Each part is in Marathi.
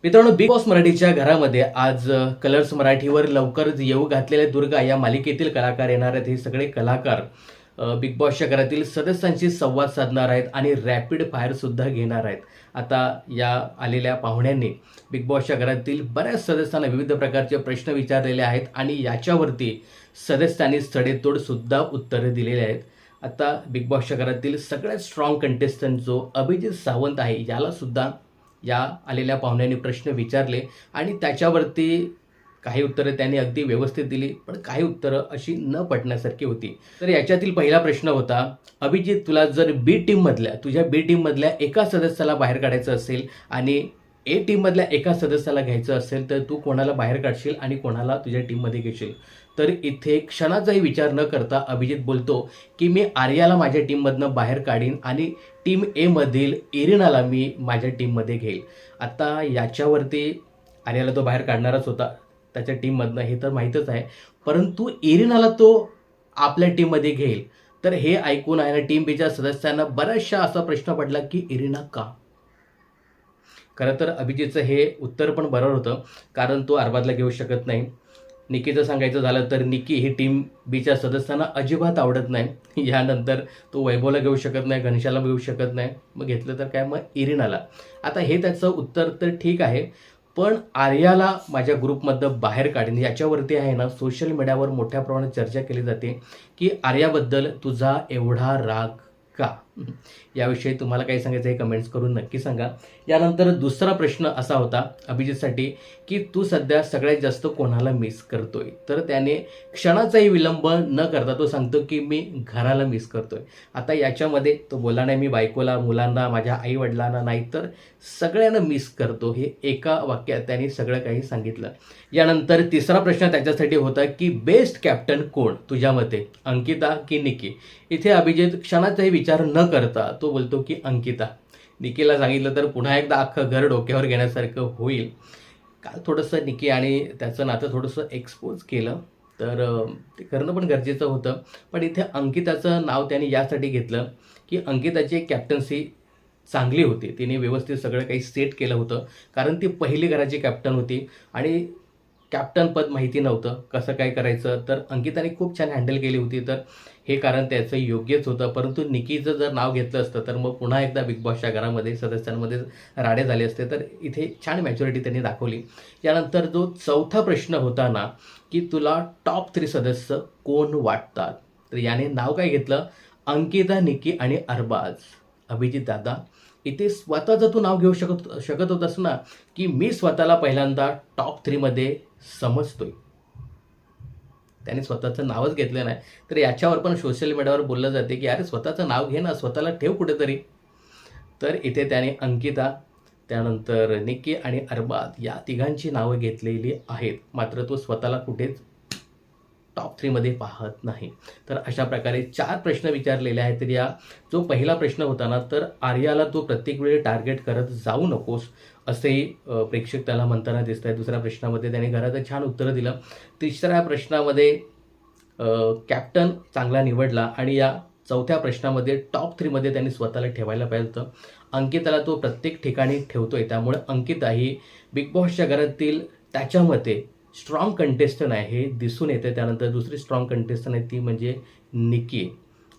मित्रांनो, बिग बॉस मराठीच्या घरामध्ये आज कलर्स मराठीवर लवकरच येऊ घातलेल्या दुर्गा या मालिकेतील कलाकार येणार आहेत. हे सगळे कलाकार बिग बॉसच्या घरातील सदस्यांशी संवाद साधणार आहेत आणि रॅपिड फायर सुद्धा घेणार आहेत. आता या आलेल्या पाहुण्यांनी बिग बॉसच्या घरातील बऱ्याच सदस्यांना विविध प्रकारचे प्रश्न विचारलेले आहेत आणि याच्यावरती सदस्यांनी सडेतोड सुद्धा उत्तरे दिलेली आहेत. आता बिग बॉसच्या घरातील सगळ्यात स्ट्रॉंग कंटेस्टंट जो अभिजित सावंत आहे, याला सुद्धा या आलेल्या पाहुण्यांनी प्रश्न विचारले आणि त्याच्यावरती काही उत्तरं त्यांनी अगदी व्यवस्थित दिली, पण काही उत्तरं अशी न पटण्यासारखी होती. तर याच्यातील पहिला प्रश्न होता, अभिजित, तुला जर तुझ्या बी टीममधल्या एका सदस्याला बाहेर काढायचं असेल आणि ए टीममधल्या एका सदस्याला घ्यायचं असेल तर तू कोणाला बाहेर काढशील आणि कोणाला तुझ्या टीममध्ये घेशील? तर इथे क्षणाचाही विचार न करता अभिजित बोलतो की मी आर्याला माझ्या टीममधनं बाहेर काढीन आणि टीम एमधील इरिनाला मी माझ्या टीममध्ये घेईल. आता याच्यावरती आर्याला तो बाहेर काढणारच होता त्याच्या टीममधनं, हे तर माहीतच आहे, परंतु इरिनाला तो आपल्या टीममध्ये घेईल. तर हे ऐकून आहे ना टीम बीच्या सदस्यांना बऱ्याचशा असा प्रश्न पडला की इरिना का? खरं तर अभिजितचं हे उत्तर पण बरोबर होतं, कारण तो अरबाजला घेऊ शकत नाही. निकीचं सांगायचं झालं तर निकी ही टीम बीच्या सदस्यांना अजिबात आवडत नाही. यानंतर तो वैभवला घेऊ शकत नाही, घनशाला घेऊ शकत नाही, मग घेतलं तर काय, मग इरिनाला. आता हे त्याचं उत्तर तर ठीक आहे, पण आर्याला माझ्या ग्रुपमधनं बाहेर काढीन याच्यावरती आहे ना सोशल मीडियावर मोठ्या प्रमाणात चर्चा केली जाते की आर्याबद्दल तुझा एवढा राग का? याविषयी तुम्हाला काही सांगायचं हे कमेंट्स करून नक्की सांगा. यानंतर दुसरा प्रश्न असा होता अभिजितसाठी की तू सध्या सगळ्यात जास्त कोणाला मिस करतोय? तर त्याने क्षणाचाही विलंब न करता तो सांगतो की मी घराला मिस करतोय. आता याच्यामध्ये तो बोलला नाही मी बायकोला, मुलांना, माझ्या आई वडिलांना नाही, तर सगळ्यांना मिस करतो, हे एका वाक्यात त्यांनी सगळं काही सांगितलं. यानंतर तिसरा प्रश्न त्याच्यासाठी होता की बेस्ट कॅप्टन कोण तुझ्या मते, अंकिता की निकी? इथे अभिजित क्षणाचाही विचार न करता तो बोलतो की अंकिता. निकीला सांगितलं तर पुन्हा एकदा अख्खं घर डोक्यावर घेण्यासारखं होईल. काल थोडंसं निकी आणि त्याचं नातं थोडंसं एक्सपोज केलं, तर ते करणं पण गरजेचं होतं. पण इथे अंकिताचं नाव त्यांनी यासाठी घेतलं की अंकिताची कॅप्टन्सी चांगली होती, तिने व्यवस्थित सगळं काही सेट केलं होतं, कारण ती पहिली घराची कॅप्टन होती आणि कॅप्टन पद माहिती नव्हतं कसं काय करायचं, तर अंकिताने खूप छान हँडल केली होती. तर हे कारण त्याचं योग्यच होतं. परंतु निकीचं जर नाव घेतलं असतं तर मग पुन्हा एकदा बिग बॉसच्या घरामध्ये सदस्यांमध्ये राडे झाले असते. तर इथे छान मॅच्युरिटी त्यांनी दाखवली. यानंतर जो चौथा प्रश्न होता ना की तुला टॉप 3 सदस्य कोण वाटतात, तर याने नाव काय घेतलं, अंकिता, निकी आणि अरबाज. अभिजित दादा, इथे स्वतःचं तू नाव घेऊ शकत होतास ना की मी स्वतःला पहिल्यांदा टॉप 3 मध्ये समजतोय. त्याने स्वतःचं नावच घेतलं नाही, तर याच्यावर पण सोशल मीडियावर बोललं जाते की अरे स्वतःचं नाव घे ना, स्वतःला ठेव कुठेतरी. तर इथे त्याने अंकिता, त्यानंतर निकी आणि अरबाज या तिघांची नावं घेतलेली आहेत, मात्र तो स्वतःला कुठेच टॉप 3 मध्ये पाहत नाही. तर अशा प्रकारे 4 प्रश्न विचारलेले आहेत. तर या जो पहिला प्रश्न होता ना, तर आर्याला तू प्रत्येक वेळी टार्गेट करत जाऊ नकोस असेही प्रेक्षक त्याला म्हणताना दिसत आहेत. दुसऱ्या प्रश्नामध्ये त्याने घराचं छान उत्तरं दिलं. तिसऱ्या प्रश्नामध्ये कॅप्टन चांगला निवडला आणि या चौथ्या प्रश्नामध्ये टॉप 3 मध्ये त्यांनी स्वतःला ठेवायला पाहिजे होतं. अंकिताला तो प्रत्येक ठिकाणी ठेवतोय, त्यामुळे अंकिता ही बिग बॉसच्या घरातील त्याच्या मते स्ट्रॉंग कंटेस्टंट आहे हे दिसून येते. त्यानंतर दुसरी स्ट्रॉंग कंटेस्टंट आहे ती म्हणजे निकी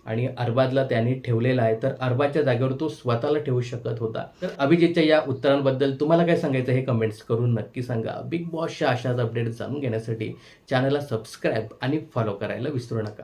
आणि अरबाजला त्यांनी ठेवलेला आहे, तर अरबाजच्या जागेवर तो स्वतःला ठेवू शकत होता. तर अभिजितच्या या उत्तरांबद्दल तुम्हाला काय सांगायचं हे कमेंट्स करून नक्की सांगा. बिग बॉसच्या अशाच अपडेट जाणून घेण्यासाठी चॅनलला सबस्क्राईब आणि फॉलो करायला विसरू नका.